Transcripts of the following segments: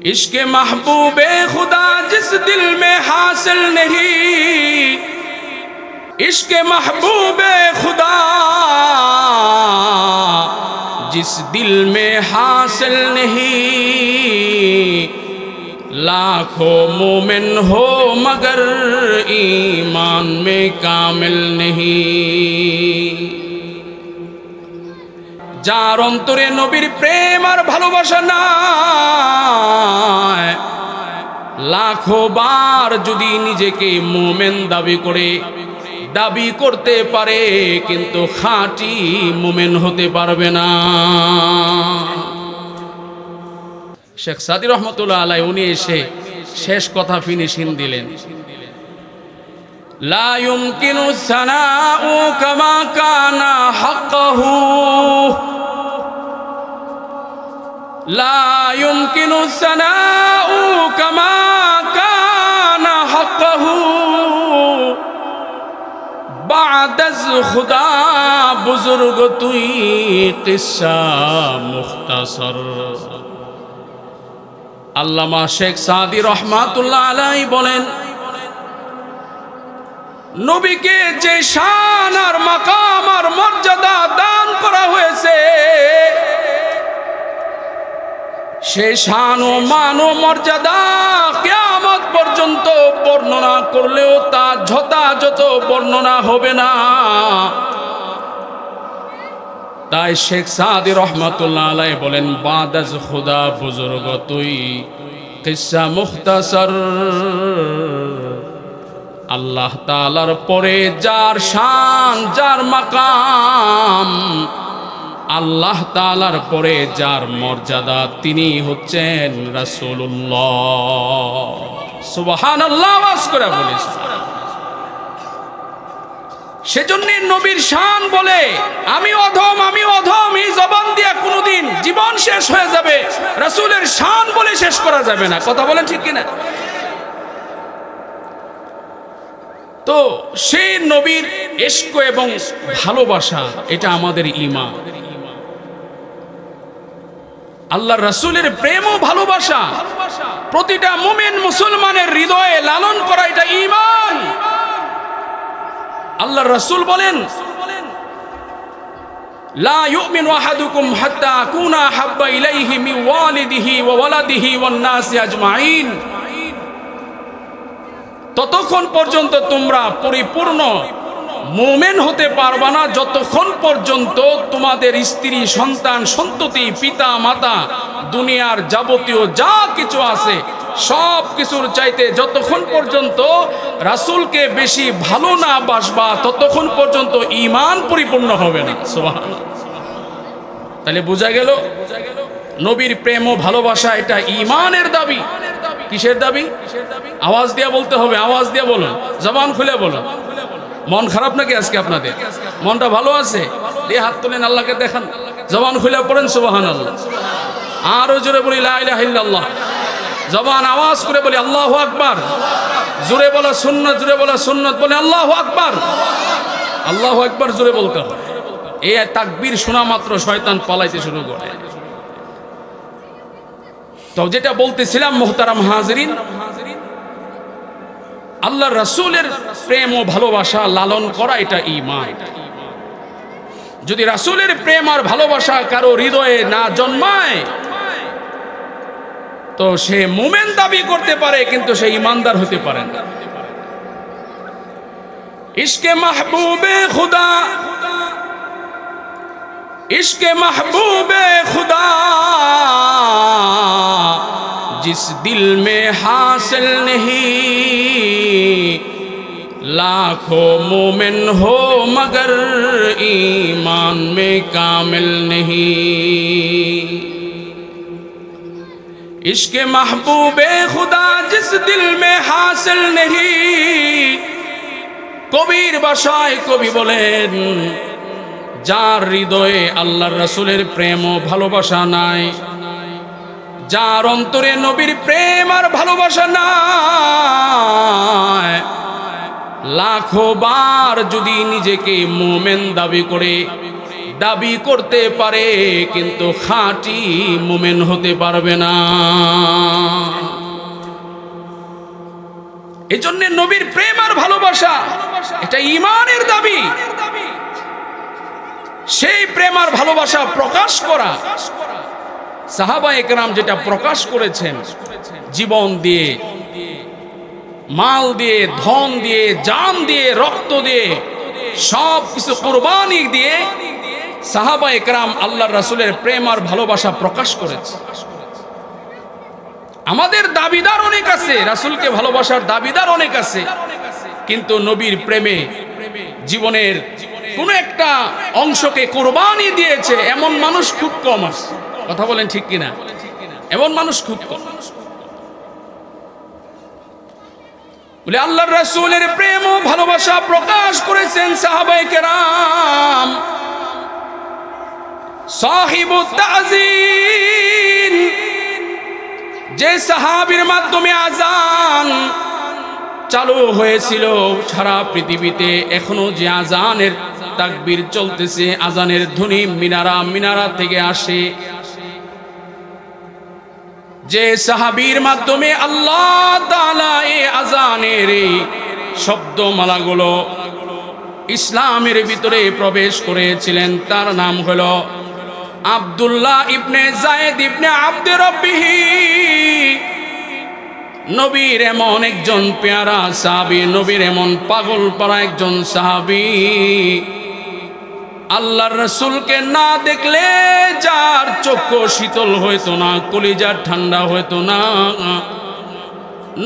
इश्क महबूबे खुदा जिस दिल में हासिल नहीं, इश्क महबूबे खुदा जिस दिल में हासिल नहीं, लाखों मोमिन हो मगर ईमान में कामिल नहीं। যার অন্তরে নবীর প্রেম আর ভালোবাসা নাই, লাখো বার যদি নিজেকে মুমিন দাবি করতে পারে কিন্তু খাঁটি মুমিন হতে পারবে না। শেখ সাদি রহমতুল্লাহ আলাইহি উনি এসে শেষ কথা ফিনিশিং দিলেন, লা ইউমকিনু সানাউ কামা কানা হাক্কাহু, লা ইউমকিনু সানাউ কামা কানা হাক্কাহু বা'দাজ খুদা বুজুর্গ তুই কিসসা মুখতাসর। আল্লামা শেখ সাদি রহমাতুল্লাহ আলাইহি বলেন, নবীকে যে শান আর মাকাম আর মর্যাদা দান করা হয়েছে, সে শান ও মান ও মর্যাদা কিয়ামত পর্যন্ত বর্ণনা করলেও তা যথাযথ বর্ণনা হবে না। তাই শেখ সাদি রহমাতুল্লাহ আলাইহি বলেন, বাদাজ খুদা বুজুর্গ তুই কিসসা মুখতাসর। আল্লাহ তাআলার পরে যার শান যার মাকাম, আল্লাহ তাআলার পরে যার মর্যাদা, তিনি হচ্ছেন রাসূলুল্লাহ। সুবহানাল্লাহ, আওয়াজ করে বলিস। সেজন্য নবীর শান বলে আমি অধম এই জবান দিয়ে কোনোদিন জীবন শেষ হয়ে যাবে, রাসূলের শান বলে শেষ করা যাবে না। কথা বলেন ঠিক কিনা? তো সেই নবীর ইশক এবং ভালোবাসা, এটা আমাদের ঈমান। আল্লাহর রাসূলের প্রেম ও ভালোবাসা প্রতিটা মুমিন মুসলমানের হৃদয়ে লালন করা, এটা ঈমান। আল্লাহর রাসূল বলেন, লা ইউমিনু আহাদুকুম হাত্তা আকুনা হাব্বা ইলাইহি মিন ওয়ালিদিহি ওয়া ওয়ালাদিহি ওয়ান নাসি আজমাইন। ততক্ষণ পর্যন্ত তোমরা পরিপূর্ণ মুমিন হতে পারবা না যতক্ষণ পর্যন্ত তোমাদের স্ত্রী, সন্তান, সন্ততি, পিতা মাতা, দুনিয়ার যাবতীয় যা কিছু আছে সব কিছুর চাইতে যতক্ষণ পর্যন্ত রাসূলকে বেশি ভালো না বাসবা ততক্ষণ পর্যন্ত ঈমান পরিপূর্ণ হবে না। সুবহানাল্লাহ। তাহলে বোঝা গেল নবীর প্রেম ও ভালোবাসা এটা ঈমানের দাবি। কিসের দাবি? আওয়াজ দিয়ে বলতে হবে, আওয়াজ দিয়ে বলুন, জবান খুলে বলুন। মন খারাপ নাকি আজকে আপনাদের? মনটা ভালো আছে? দিয়ে হাত তুলেন, আল্লাহকে দেখান, জবান খুলে পড়েন সুবহানাল্লাহ। আরো জোরে বলি লা ইলাহা ইল্লাল্লাহ। জবান আওয়াজ করে বলি আল্লাহু আকবার। জোরে বলা সুন্নাত, জোরে বলা সুন্নাত, বলে আল্লাহু আকবার। আল্লাহু আকবার জোরে বলতে হবে। এই তাকবীর শোনা মাত্র শয়তান পালাইতে শুরু করে। তো যেটা বলতেছিলাম মুহতারাম হাজিরিন, আল্লাহর রাসূলের প্রেম ও ভালোবাসা লালন করা এটা ঈমান। যদি রাসূলের প্রেম আর ভালোবাসা কারো হৃদয়ে না জন্মায় তো সে মুমিন দাবি করতে পারে কিন্তু সে ঈমানদার হতে পারে না। ইশকে মাহবুবে খুদা, ইশকে মাহবুবে খুদা जिस दिल में हासिल नहीं, लाखों मोमिन हो मगर ईमान में कामिल नहीं। इश्क महबूबे खुदा जिस दिल में हासिल नहीं, কবির ভাষায় কবি বলেন, যার হৃদয়ে আল্লাহর রাসূলের প্রেম ও ভালোবাসা নাই, যার অন্তরে নবীর প্রেম আর ভালোবাসা নাই, লাখো বার যদি নিজেকে মুমিন দাবি করতে পারে কিন্তু খাঁটি মুমিন হতে পারবে না। এজন্য নবীর প্রেম আর ভালোবাসা এটা ঈমানের দাবি। সেই প্রেম আর ভালোবাসা প্রকাশ করা, সাহাবায়ে কেরাম যেটা প্রকাশ করেছেন জীবন দিয়ে, মাল দিয়ে, ধন দিয়ে, জান দিয়ে, রক্ত দিয়ে, সব কিছু কুরবানি দিয়ে সাহাবায়ে কেরাম আল্লাহর রাসূলের প্রেম আর ভালোবাসা প্রকাশ করেছে। আমাদের দাবিদার অনেক আছে, রাসূলকে ভালোবাসার দাবিদার অনেক আছে, কিন্তু নবীর প্রেমে জীবনের কোন একটা অংশকে কুরবানি দিয়েছে এমন মানুষ খুব কম আছে। কথা বলেন ঠিক কিনা? এমন মানুষ খুব কম। বলে আল্লাহর রাসূলের প্রেম ও ভালোবাসা প্রকাশ করেছেন সাহাবায়ে কেরাম। সাহিবুত তাযীন, যে সাহাবীর মাধ্যমে আযান চালু হয়েছিল সারা পৃথিবীতে, এখনো যে আযানের তাকবীর চলতেছে, আযানের ধ্বনি মিনারা মিনারা থেকে আসে, যে সাহাবীর মাধ্যমে আল্লাহ তাআলা এই আযানের এই শব্দমালাগুলো ইসলামের ভিতরে প্রবেশ করেছিলেন, তার নাম হলো আব্দুল্লাহ ইবনে যায়েদ ইবনে আব্দে রব্বিহি। নবীর এমন একজন পেয়ারা সাহাবী, নবীর এমন পাগল পারা একজন সাহাবী, আল্লাহর রাসূলকে না দেখলে যার চক্ষু শীতল হইতো না, কলিজা ঠান্ডা হইতো না,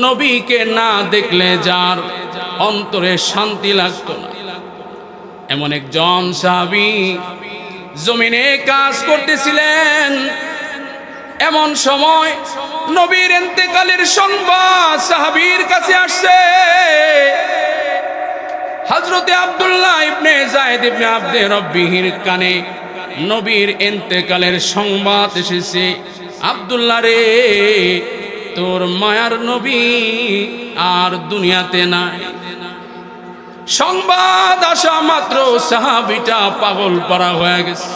নবীকে না দেখলে যার অন্তরে শান্তি লাগতো না, এমন একজন সাহাবী জমিনে কাজ করতেছিলেন। এমন সময় নবীর ইন্তেকালের সংবাদ সাহাবীর কাছে আসছে। হযরতে আব্দুল্লাহ ইবনে যায়েদ ইবনে আব্দে রব্বিহির কানে নবীর ইন্তেকালের সংবাদ এসেছে। আব্দুল্লাহ রে, তোর মায়ার নবী আর দুনিয়াতে নাই। সংবাদ আসা মাত্র সাহাবীটা পাগল পারা হয়ে গেছে,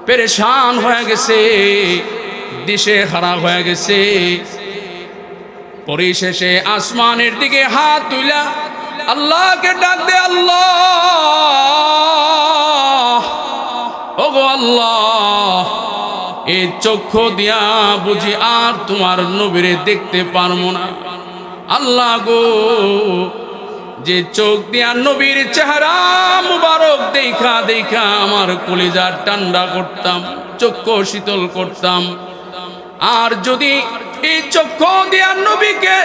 পেরেশান হয়ে গেছে, দিশে হারা হয়ে গেছে। পরিশেষে আসমানের দিকে হাত তুইলা আল্লাহকে ডাক দে, আল্লাহ, ওগো আল্লাহ, এই চক্ষু দিয়া বুঝি আর তোমার নবীরে দেখতে পারবো না। আল্লাহ গো, যে চোখ দিয়া নবীর চেহারা মুবারক দেখা দেখা আমার কলিজা ঠান্ডা করতাম, চক্ষু শীতল করতাম, আর যদি এই চক্ষু দিয়া নবীকে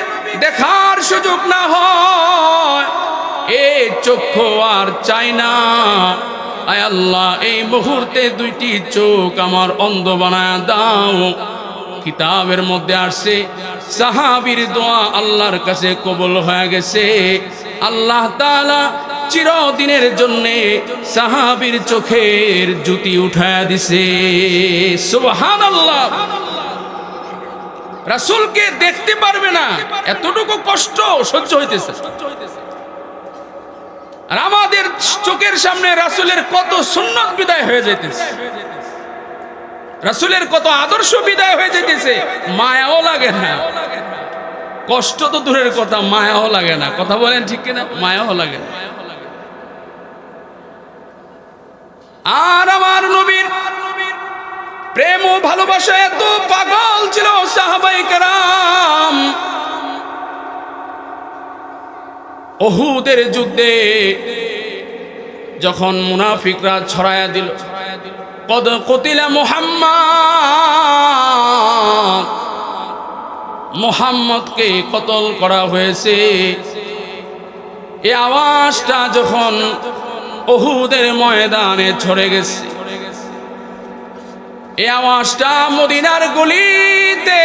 দেখার সুযোগ না হয়, এই চক্ষু আর চাই না। আয় আল্লাহ, এই মুহূর্তে দুইটি চোখ আমার অন্ধ বানায় দাও। কিতাবের মধ্যে আসছে সাহাবীর দোয়া আল্লাহর কাছে কবুল হয়ে গেছে। আল্লাহ তাআলা চিরদিনের জন্যে সাহাবীর চোখের জ্যোতি উঠায়া দিছে। সুবহানাল্লাহ। রাসূলকে দেখতে পারবে না, এতটুকু কষ্ট সহ্য হইতেছে। আর আমাদের চোখের সামনে রাসূলের কত সুন্নাত বিদায় হয়ে যাইতেছে, রাসূলের কত আদর্শ বিদায় হয়ে যেতেছে, মায়াও লাগে না। কষ্ট তো দূরের কথা, মায়াও লাগে না। কথা বলেন ঠিক কিনা? মায়াও লাগে না। আর আমার নবীর প্রেম ও ভালোবাসা এত পাগল ছিল সাহাবায়ে কেরাম, উহুদের যুদ্ধে যখন মুনাফিকরা ছড়ায়া দিল কদ কতিলা মুহাম্মদ, মুহাম্মদকে কতল করা হয়েছে, এই আওয়াজটা যখন উহুদের ময়দানে ছড়ে গেছে, এই আওয়াজটা মদিনার গলিতে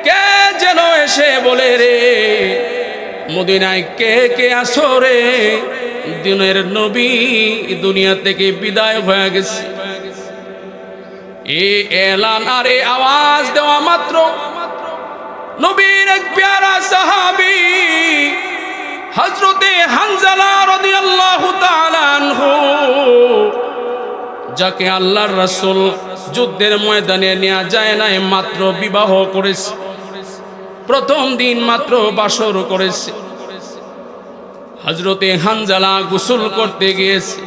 কে যেন এসে বলে, রে মদিনায় কে কে আসো রে, দিনের নবী দুনিয়া থেকে বিদায় হয়ে গেছে। এই এলান আর এই আওয়াজ দেওয়া মাত্র নবীর এক প্যারা সাহাবী হযরতে হানজালা রাদিয়াল্লাহু তাআলা আনহু, যাকে আল্লাহর রাসূল যুদ্ধের ময়দানে নিয়ে যায় নাই, মাত্র বিবাহ করেছে, প্রথম দিন মাত্র বাসর করেছে। হযরতে হানজালা গোসল করতে গিয়েছে।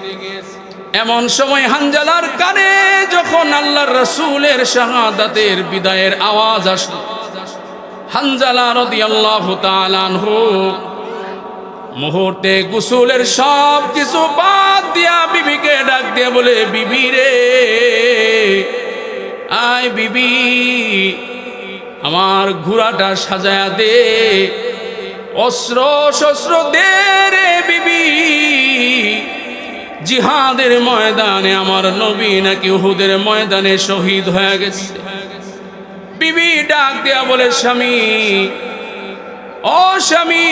এমন সময় হানজালার কানে যখন আল্লাহর রাসূলের শাহাদাতের বিদায়ের আওয়াজ আসলো, হানজালা রাদিয়াল্লাহু তাআলা আনহু মুহূর্তে গোসলের সব কিছু বাদ দিয়া বিবিকে ডাক দিয়ে বলে, বিবি রে, আয় বিবি, আমার ঘোড়াটা সাজায়া দে, অস্ত্র শস্ত্র দে রে বিবি, জিহাদের ময়দানে আমার নবী নাকি উহুদের ময়দানে শহীদ হয়ে গেছে। বিবি ডাক দেয়া বলে, স্বামী, ও স্বামী,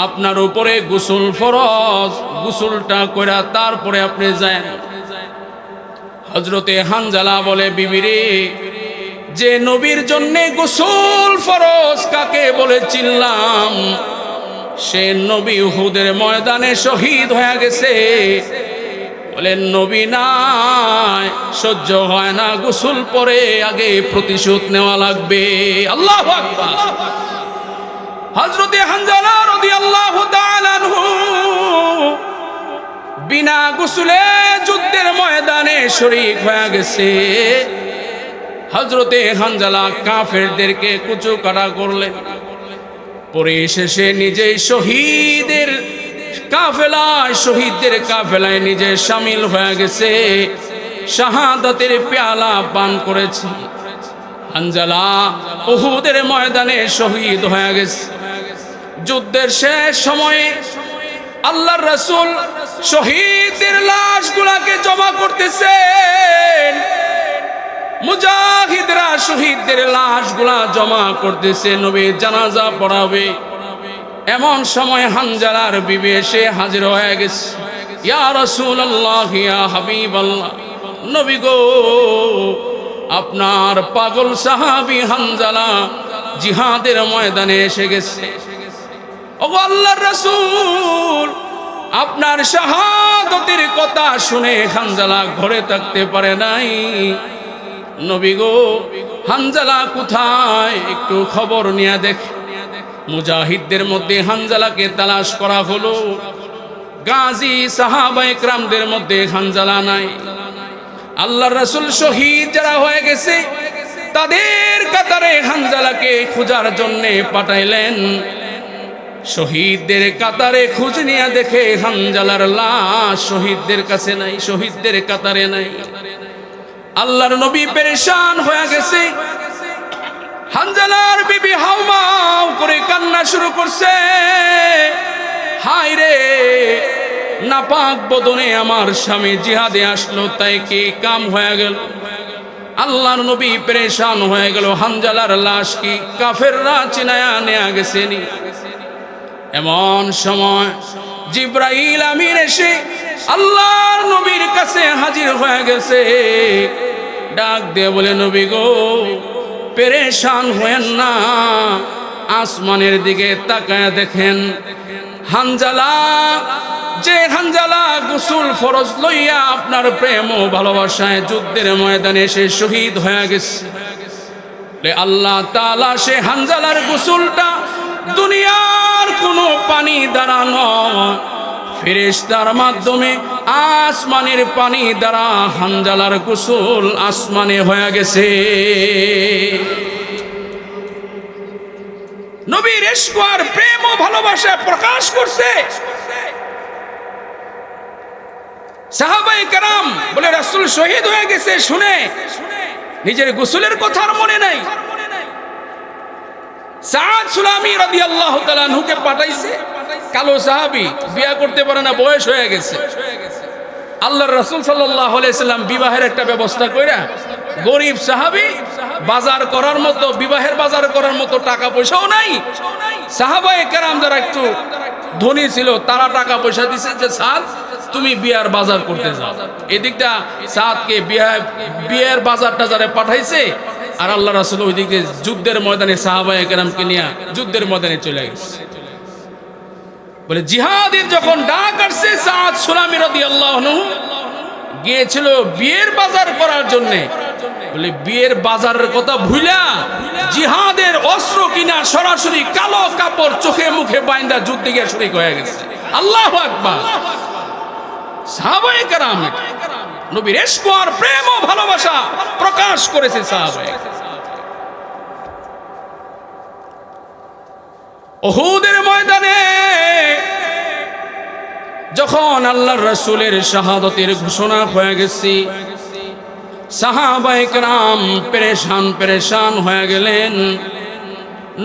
আপনার উপরে গোসল ফরজ, গোসলটা কইরা তারপরে আপনি যান। হযরতে হানজালা বলে, বিবি রে, যে নবীর জন্য গোসল ফরজ কাকে বলে চিনলাম, সে নবী উহুদের ময়দানে শহীদ হয়ে গেছে। বলেন, নবী নাই, সহ্য হয় না, গোসল পরে আগে প্রতিশোধ নেওয়া লাগবে। আল্লাহু আকবার। হযরতে হানজালা রাদিয়াল্লাহু তাআলা আনহু বিনা গোসলে যুদ্ধের ময়দানে শরীক হয়ে গেছে। হযরতে হানজালা কাফেরদেরকে কুচু কাটা করলেন, পরিশেষে নিজেই শহীদের কাফেলায় নিজে শামিল হয়ে গেছে, শাহাদাতের পেয়ালা পান করেছে। হানজালা উহুদের ময়দানে শহীদ হয়ে গেছে। যুদ্ধের শেষ সময়ে আল্লাহর রাসূল শহীদদের লাশগুলোকে জমা করতেছেন, মুজাহিদরা শহীদদের লাশগুলা জমা করতেছে, নবীর জানাজা পড়াবে। এমন সময় হানজালার বিবি এসে হাজির হয়ে গেছে। ইয়া রাসূলুল্লাহ, ইয়া হাবিবাল্লাহ, নবী গো, আপনার পাগল সাহাবী হানজালা জিহাদের ময়দানে এসে গেছে। ওগো আল্লাহর রাসূল, আপনার শাহাদাতের কথা শুনে হানজালা ঘরে থাকতে পারে নাই। নবী গো, হানজালা কোথায়, একটু খবর নিয়ে দেখ। মুজাহিদদের মধ্যে হানজালাকে তালাশ করা হলো, গাজী সাহাবায়ে কেরামদের মধ্যে হানজালা নাই। আল্লাহর রাসূল শহীদ যারা হয়ে গেছে তাদের কাতারে হানজালাকে খোঁজার জন্য পাঠাইলেন। শহীদদের কাতারে খোঁজ নিয়ে দেখে হানজালার লাশ শহীদদের কাছে নাই, শহীদদের কাতারে নাই। আল্লাহর নবী পেরেশান হয়ে গেছে। হানজালার বিবি হাউমাউ করে কান্না শুরু করছে, হায় রে, নাপাক বদনে আমার স্বামী জিহাদে আসলো, তাই কি কাম হয়ে গেল। আল্লাহর নবী পেরেশান হয়ে গেল, হানজালার লাশ কি কাফেররা চিনায়া নেয়া গেছেনি। এমন সময় জিবরাইল আমিন এসে আল্লাহর নবীর কাছে হাজির হয়ে গেছে। ডাক দিয়ে বলে, নবী গো, পেরেশান হয়েন না, আসমানের দিকে তাকায় দেখেন, হানজালা, যে হানজালা গোসল ফরজ লইয়া আপনার প্রেম ও ভালোবাসায় যুদ্ধের ময়দানে সে শহীদ হয়ে গেছে। আল্লাহ তাআলা সে হানজালার গোসলটা দুনিয়ার কোনো পানি দ্বারা নয়, ফেরেশতার মাধ্যমে আসমানের পানি দ্বারা হানজালার গোসল আসমানে হয়ে গেছে। নবীর ইশক আর প্রেম ও ভালোবাসা প্রকাশ করছে। সাহাবায়ে কেরাম বলে, রাসূল শহীদ হয়ে গেছে শুনে নিজের গোসলের কথা আর মনে নাই। সাদ সুলামি রাদিয়াল্লাহু তাআলা আনহুকে পাঠাইছে, কালো সাহাবী, বিয়ে করতে পারে না, বয়স হয়ে গেছে। আল্লাহর রাসূল সাল্লাল্লাহু আলাইহি সাল্লাম বিবাহের একটা ব্যবস্থা কইরা, গরীব সাহাবী, বাজার করার মতো, বিবাহের বাজার করার মতো টাকা পয়সাও নাই। সাহাবায়ে কেরাম যারা একটু ধনী ছিল তারা টাকা পয়সা দিছে যে, সাদ তুমি বিয়ার বাজার করতে যাও। এদিকটা সাদকে বিয়ের বাজার টাজারে পাঠাইছে, আর আল্লাহ রাসূল ওই দিক দিয়ে যুদ্ধের ময়দানে সাহাবায়ে কেরামকে নিয়ে যুদ্ধের ময়দানে চলে গেছে। বলে জিহাদের যখন ডাক আসছে, সাদ সুলামি রাদিয়াল্লাহু আনহু গিয়েছিল বিয়ের বাজার করার জন্য। বলে বিয়ের বাজারের কথা ভুলা জিহাদের অস্ত্র কিনা সরাসরি কালো কাপড় চোখে মুখে বাইন্দা যুদ্ধে গিয়ে শরীক হয়ে গেছে। আল্লাহু আকবার। সাহাবায়ে কেরাম নবীর ইশক আর প্রেম ও ভালোবাসা প্রকাশ করেছে সাহাবায়ে। উহুদের ময়দানে যখন আল্লাহর রাসূলের শাহাদাতের ঘোষণা হয়ে গেছে, সাহাবায়ে কেরাম পেরেশান হয়ে গেলেন।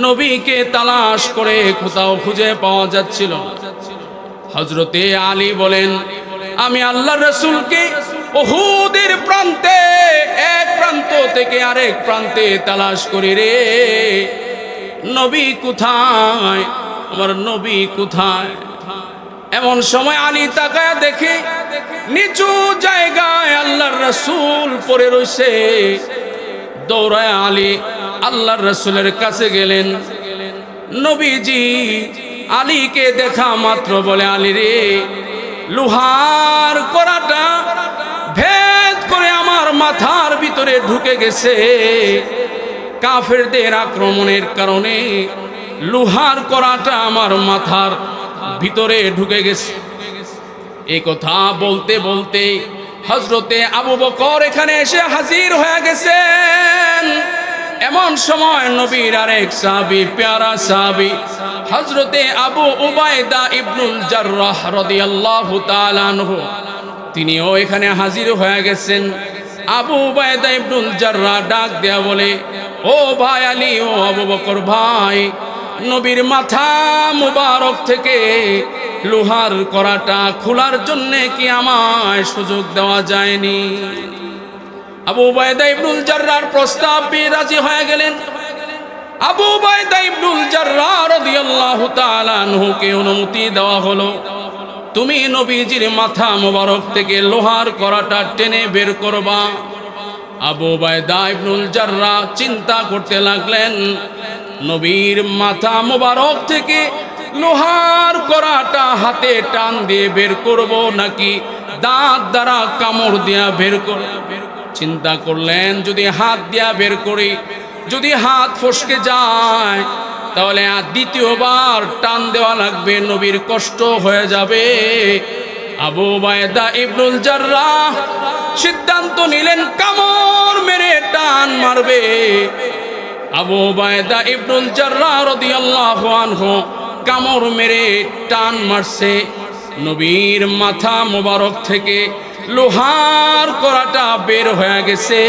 নবীকে তালাশ করে কোথাও খুঁজে পাওয়া যাচ্ছিল না। হযরতে আলী বলেন, আমি আল্লাহর রাসূলকে উহুদের প্রান্তে এক প্রান্ত থেকে আরেক প্রান্তে তালাশ করি রে, নবী কোথায়, আমার নবী কোথায়। এমন সময় আলী তাকায় দেখে নিচু জায়গায় আল্লাহর রাসূল পড়ে রইছে। দৌড়ায় আলী আল্লাহর রাসূলের কাছে গেলেন। নবীজি আলীকে দেখা মাত্র বলে, আলী রে, লোহার কড়াটা ভেদ করে আমার মাথার ভিতরে ঢুকে গেছে। কাফেরদের আক্রমণের কারণে লোহার কড়াটা আমার মাথার ভিতরে ঢুকে গেছে। এই কথা বলতে বলতে হযরতে আবু বকর এখানে এসে হাজির হয়ে গেছেন। এমন সময় নবীর আরেক সাহাবী, প্যারা সাহাবী হযরতে আবু উবাইদা ইবনুল জাররাহ রাদিয়াল্লাহু তাআলা আনহু, তিনিও এখানে হাজির হয়ে গেছেন। আবু উবাইদা ইবনুল জাররাহ ডাক দেয়া বলে, ও ভাই আলী, ও আবু বকর ভাই, নবীর মাথা মুবারক থেকে লোহার কড়াটা খোলার জন্য কি আমায় সুযোগ দেওয়া যায়নি? আবু উবাইদা ইবনুল জাররাহর প্রস্তাব পেয়ে রাজি হয়ে গেলেন। আবু উবাইদা ইবনুল জাররাহ রাদিয়াল্লাহু তাআলা আনহুকে অনুমতি দেওয়া হলো, তুমি নবীজির মাথা মুবারক থেকে লোহার কড়াটা টেনে বের করবা। আবু উবাইদা ইবনুল জাররাহ চিন্তা করতে লাগলেন, নবীর মাথা মুবারক থেকে লোহার কড়াটা হাতে টান দিয়ে বের করব নাকি দাঁত দ্বারা কামড় দিয়া বের করব। চিন্তা করলেন, যদি হাত দিয়া বের করি, যদি হাত ফসকে যায় তাহলে আর দ্বিতীয়বার টান দেওয়া লাগবে, নবীর কষ্ট হয়ে যাবে। আবু উবাইদা ইবনুল জাররাহ সিদ্ধান্ত নিলেন কামড় মেরে টান মারবে। আবু উবাইদা ইবনুল জাররাহ রাদিয়াল্লাহু আনহু কামড় মেরে টান মারছে। নবীর মাথা মোবারক থেকে লোহার কড়াটা বের হয়ে গেছে।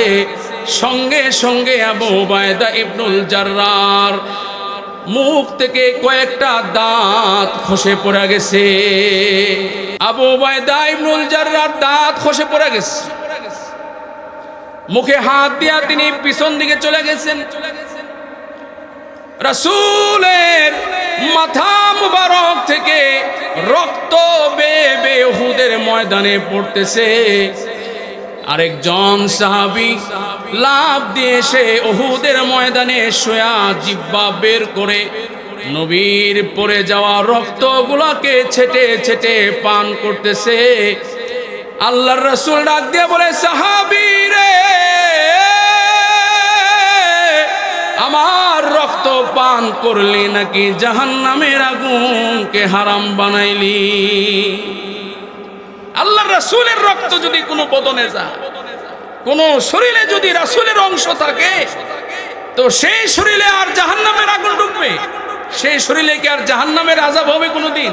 সঙ্গে সঙ্গে আবু উবাইদা ইবনুল জাররাহর মুখ থেকে কয়েকটা দাঁত খসে পড়ে গেছে। আবু উবাইদা ইবনুল জাররাহর দাঁত খসে পড়ে গেছে। মুখে হাত দিয়া তিনি পিছন দিকে চলে গেছেন। রাসূলের মাথা মুবারক থেকে রক্ত বেয়ে বেয়ে উহুদের ময়দানে পড়তেছে। আরেকজন সাহাবী লাফ দিয়ে এসে উহুদের ময়দানে শোয়া জিহ্বা বের করে নবীর পড়ে যাওয়া রক্তগুলোকে ছেটে ছেটে পান করতেছে। আল্লাহর রাসূল ডাক দিয়ে বলে, সাহাবী রে, আমার রক্ত পান করলি নাকি জাহান্নামের আগুনকে হারাম বানাইলি? আল্লাহর রাসূলের রক্ত যদি কোনো বদনে যায়, কোন শরীরে যদি রাসূলের অংশ থাকে, তো সেই শরীরে আর জাহান্নামের আগুন ঢুকবে? সেই শরীরে কি আর জাহান্নামের আযাব হবে কোনোদিন?